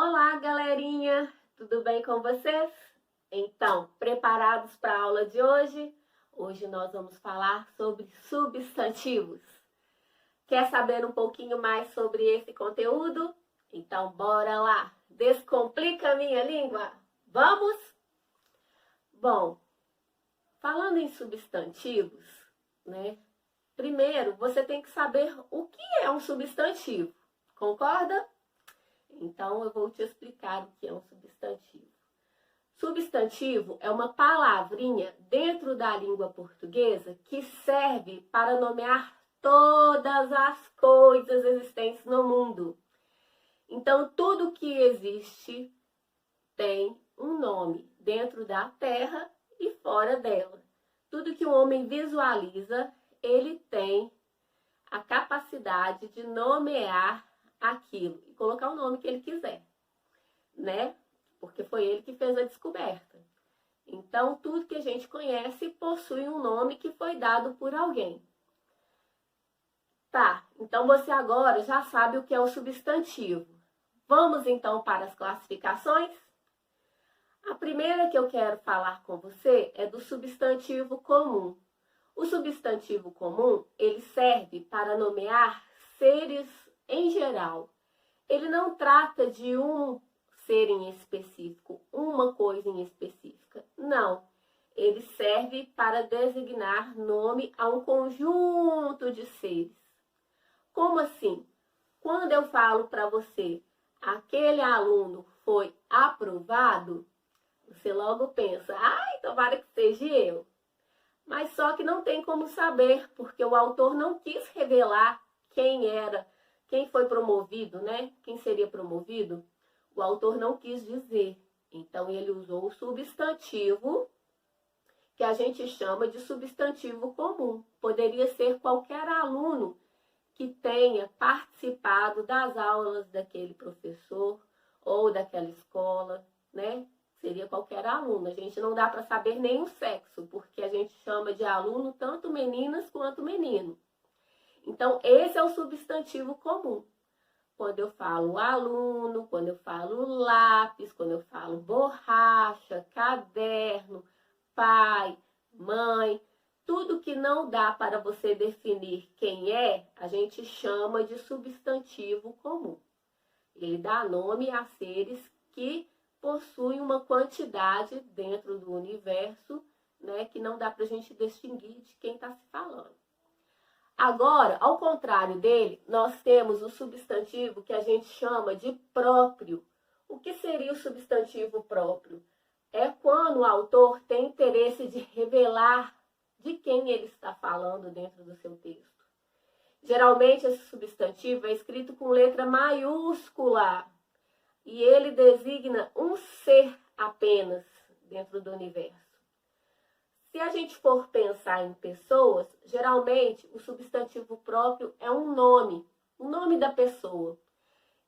Olá, galerinha! Tudo bem com vocês? Então, preparados para a aula de hoje? Hoje nós vamos falar sobre substantivos. Quer saber um pouquinho mais sobre esse conteúdo? Então, bora lá! Descomplica a minha língua! Vamos? Bom, falando em substantivos, né? Primeiro, você tem que saber o que é um substantivo. Concorda? Então, eu vou te explicar o que é um substantivo. Substantivo é uma palavrinha dentro da língua portuguesa que serve para nomear todas as coisas existentes no mundo. Então, tudo que existe tem um nome dentro da terra e fora dela. Tudo que o homem visualiza, ele tem a capacidade de nomear aquilo e colocar o nome que ele quiser, né? Porque foi ele que fez a descoberta. Então, tudo que a gente conhece possui um nome que foi dado por alguém. Tá, então você agora já sabe o que é o substantivo. Vamos então para as classificações? A primeira que eu quero falar com você é do substantivo comum. O substantivo comum, ele serve para nomear seres em geral. Ele não trata de um ser em específico, uma coisa em específica. Não. Ele serve para designar nome a um conjunto de seres. Como assim? Quando eu falo para você, aquele aluno foi aprovado, você logo pensa, ai, tomara que seja eu. Mas só que não tem como saber, porque o autor não quis revelar quem era, quem foi promovido, né? Quem seria promovido. O autor não quis dizer. Então, ele usou o substantivo, que a gente chama de substantivo comum. Poderia ser qualquer aluno que tenha participado das aulas daquele professor ou daquela escola, né? Seria qualquer aluno. A gente não dá para saber nem o sexo, porque a gente chama de aluno tanto meninas quanto menino. Então, esse é o substantivo comum. Quando eu falo aluno, quando eu falo lápis, quando eu falo borracha, caderno, pai, mãe, tudo que não dá para você definir quem é, a gente chama de substantivo comum. Ele dá nome a seres que possuem uma quantidade dentro do universo, né, que não dá para a gente distinguir de quem está se falando. Agora, ao contrário dele, nós temos o substantivo que a gente chama de próprio. O que seria o substantivo próprio? É quando o autor tem interesse de revelar de quem ele está falando dentro do seu texto. Geralmente, esse substantivo é escrito com letra maiúscula e ele designa um ser apenas dentro do universo. Se a gente for pensar em pessoas, geralmente o substantivo próprio é um nome da pessoa.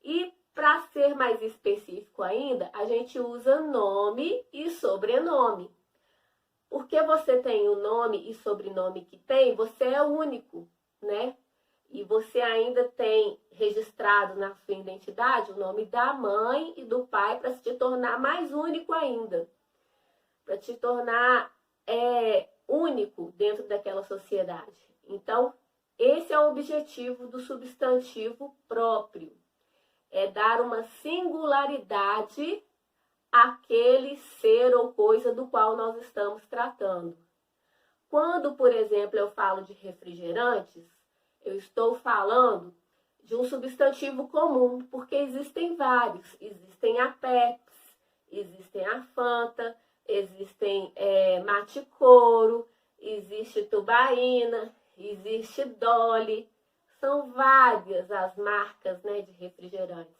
E para ser mais específico ainda, a gente usa nome e sobrenome. Porque você tem o nome e sobrenome que tem, você é único, né? E você ainda tem registrado na sua identidade o nome da mãe e do pai para te tornar mais único ainda. Para te tornar único dentro daquela sociedade. Então, esse é o objetivo do substantivo próprio. É dar uma singularidade àquele ser ou coisa do qual nós estamos tratando. Quando, por exemplo, eu falo de refrigerantes, eu estou falando de um substantivo comum, porque existem vários. Existem a Pepsi, existem a Fanta, existem Mate Coro, existe Tubaína, existe Dolly. São várias as marcas, né, de refrigerantes.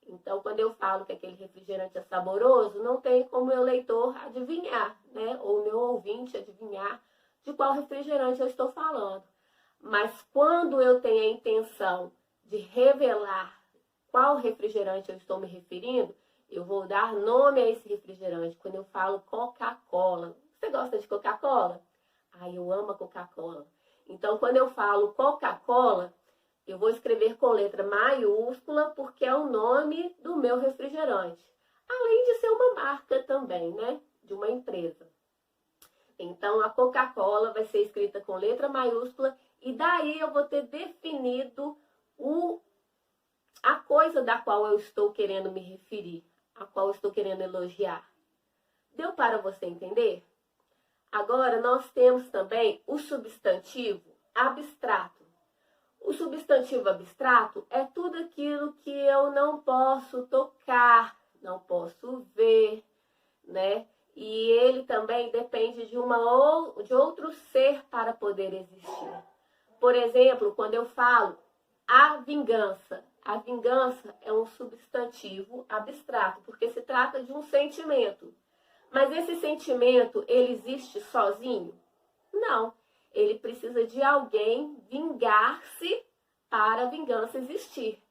Então, quando eu falo que aquele refrigerante é saboroso, não tem como o leitor adivinhar, né, ou o meu ouvinte adivinhar de qual refrigerante eu estou falando. Mas quando eu tenho a intenção de revelar qual refrigerante eu estou me referindo, eu vou dar nome a esse refrigerante. Quando eu falo Coca-Cola, você gosta de Coca-Cola? Eu amo a Coca-Cola. Então, quando eu falo Coca-Cola, Eu vou escrever com letra maiúscula porque é o nome do meu refrigerante. Além de ser uma marca também, né? De uma empresa. Então, a Coca-Cola vai ser escrita com letra maiúscula e daí eu vou ter definido a coisa da qual eu estou querendo me referir, a qual eu estou querendo elogiar. Deu para você entender? Agora, nós temos também o substantivo abstrato. O substantivo abstrato é tudo aquilo que eu não posso tocar, não posso ver, né? E ele também depende de outro ser para poder existir. Por exemplo, quando eu falo a vingança é um substantivo abstrato, porque se trata de um sentimento. Mas esse sentimento, ele existe sozinho? Não. Ele precisa de alguém vingar-se para a vingança existir.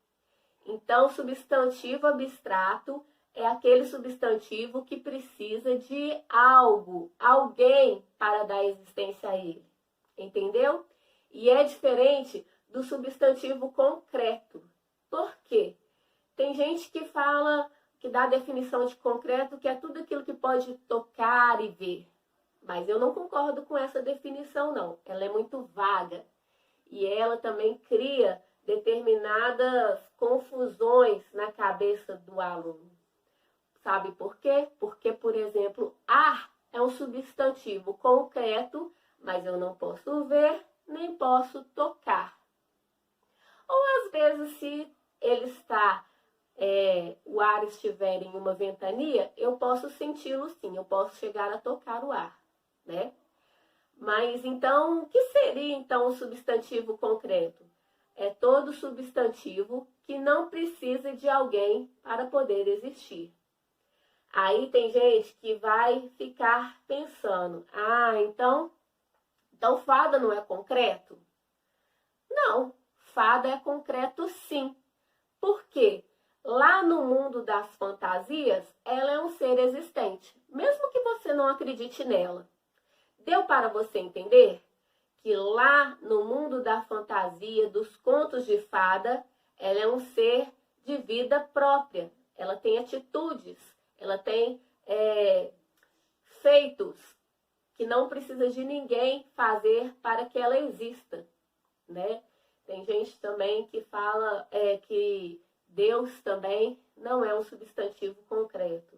Então, substantivo abstrato é aquele substantivo que precisa de algo, alguém para dar existência a ele. Entendeu? E é diferente do substantivo concreto. Por quê? Tem gente que fala, que dá a definição de concreto, que é tudo aquilo que pode tocar e ver. Mas eu não concordo com essa definição, não. Ela é muito vaga. E ela também cria determinadas confusões na cabeça do aluno. Sabe por quê? Porque, por exemplo, ar é um substantivo concreto, mas eu não posso ver, nem posso tocar. Ou às vezes, se ele está, o ar estiver em uma ventania, eu posso senti-lo sim, eu posso chegar a tocar o ar, né? Mas então, o que seria então o substantivo concreto? É todo substantivo que não precisa de alguém para poder existir. Aí tem gente que vai ficar pensando, então fada não é concreto? Não, fada é concreto sim. Por quê? Lá no mundo das fantasias, ela é um ser existente, mesmo que você não acredite nela. Deu para você entender que lá no mundo da fantasia, dos contos de fada, ela é um ser de vida própria. Ela tem atitudes, ela tem feitos que não precisa de ninguém fazer para que ela exista, né? Tem gente também que fala que Deus também não é um substantivo concreto.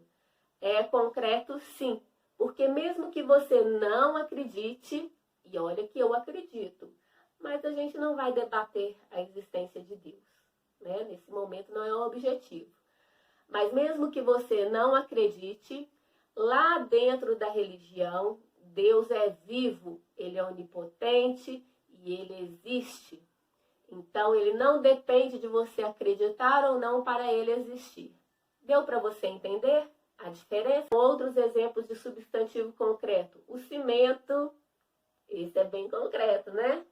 É concreto sim, porque mesmo que você não acredite, e olha que eu acredito, mas a gente não vai debater a existência de Deus, né? Nesse momento não é o objetivo. Mas mesmo que você não acredite, lá dentro da religião, Deus é vivo, ele é onipotente e ele existe. Então, ele não depende de você acreditar ou não para ele existir. Deu para você entender a diferença? Outros exemplos de substantivo concreto. O cimento, esse é bem concreto, né?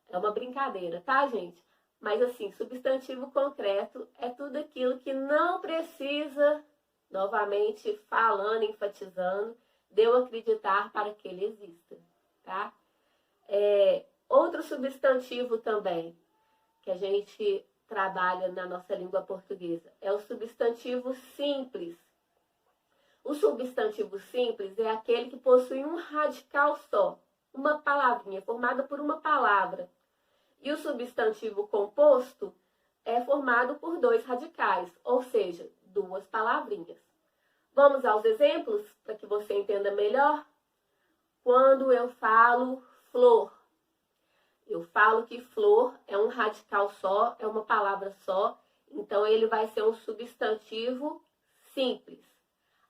É uma brincadeira, tá, gente? Mas assim, substantivo concreto é tudo aquilo que não precisa, novamente falando, enfatizando, de eu acreditar para que ele exista, tá? Outro substantivo também, que a gente trabalha na nossa língua portuguesa, é o substantivo simples. O substantivo simples é aquele que possui um radical só, uma palavrinha, formada por uma palavra. E o substantivo composto é formado por dois radicais, ou seja, duas palavrinhas. Vamos aos exemplos para que você entenda melhor? Quando eu falo flor, eu falo que flor é um radical só, é uma palavra só, então ele vai ser um substantivo simples.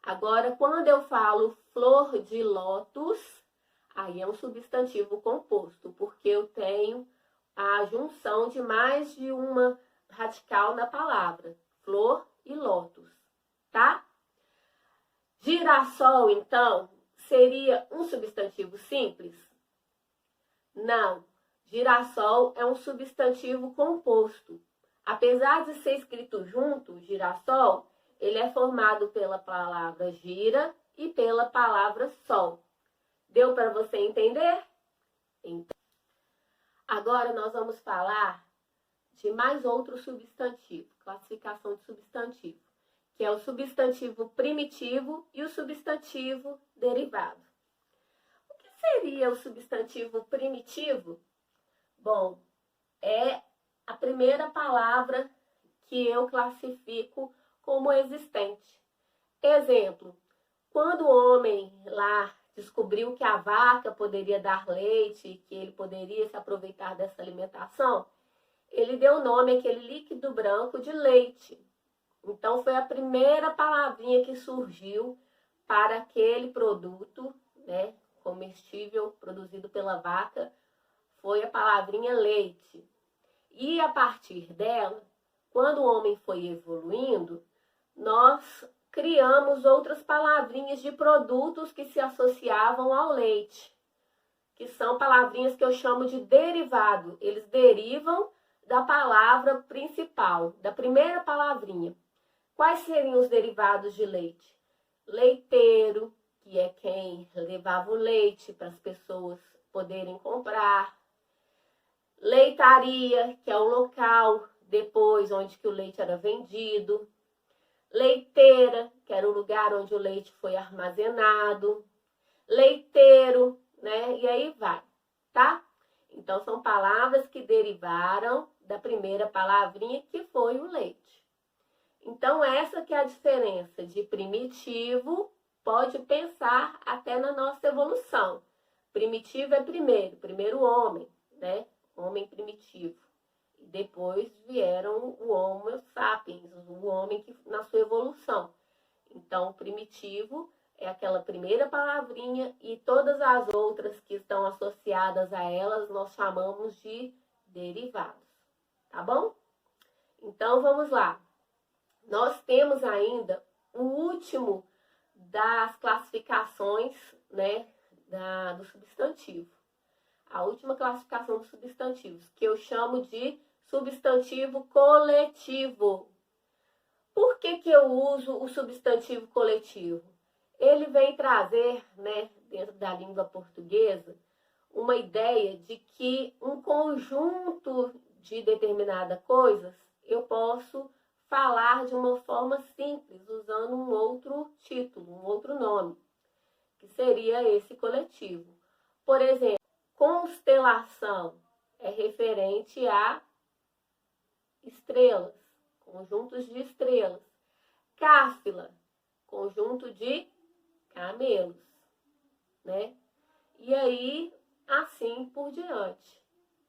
Agora, quando eu falo flor de lótus, aí é um substantivo composto, porque eu tenho a junção de mais de uma radical na palavra, flor e lótus, tá? Girassol, então, seria um substantivo simples? Não. Girassol é um substantivo composto. Apesar de ser escrito junto, girassol, ele é formado pela palavra gira e pela palavra sol. Deu para você entender? Então, agora nós vamos falar de mais outro substantivo, classificação de substantivo, que é o substantivo primitivo e o substantivo derivado. O que seria o substantivo primitivo? Bom, é a primeira palavra que eu classifico como existente. Exemplo, quando o homem lá descobriu que a vaca poderia dar leite, que ele poderia se aproveitar dessa alimentação, ele deu o nome àquele líquido branco de leite. Então foi a primeira palavrinha que surgiu para aquele produto, né, comestível produzido pela vaca, foi a palavrinha leite. E a partir dela, quando o homem foi evoluindo, nós criamos outras palavrinhas de produtos que se associavam ao leite, que são palavrinhas que eu chamo de derivado. Eles derivam da palavra principal, da primeira palavrinha. Quais seriam os derivados de leite? Leiteiro, que é quem levava o leite para as pessoas poderem comprar. Leitaria, que é o local depois onde que o leite era vendido. Leiteira, que era o lugar onde o leite foi armazenado. Leiteiro, né? E aí vai, tá? Então, são palavras que derivaram da primeira palavrinha, que foi o leite. Então, essa que é a diferença de primitivo, pode pensar até na nossa evolução. Primitivo é primeiro homem, né? Homem primitivo. Depois vieram o Homo sapiens, o homem que, na sua evolução. Então, primitivo é aquela primeira palavrinha e todas as outras que estão associadas a elas nós chamamos de derivados, tá bom? Então, vamos lá. Nós temos ainda o último das classificações, né, do substantivo. A última classificação dos substantivos, que eu chamo de substantivo coletivo. Por que que eu uso o substantivo coletivo? Ele vem trazer, né, dentro da língua portuguesa, uma ideia de que um conjunto de determinadas coisas eu posso falar de uma forma simples, usando um outro título, um outro nome, que seria esse coletivo. Por exemplo, constelação é referente a estrelas, conjuntos de estrelas. Cáfila, conjunto de camelos, né? E aí, assim por diante,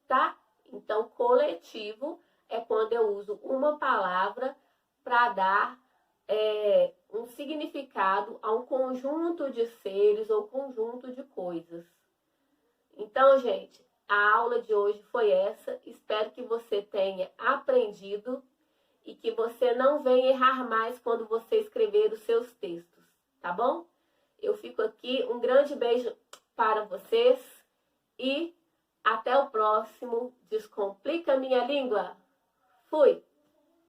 tá? Então, coletivo é quando eu uso uma palavra para dar um significado a um conjunto de seres ou conjunto de coisas. Então, gente, a aula de hoje foi essa. Espero que você tenha aprendido e que você não venha errar mais quando você escrever os seus textos, tá bom? Eu fico aqui, um grande beijo para vocês e até o próximo Descomplica Minha Língua. Fui!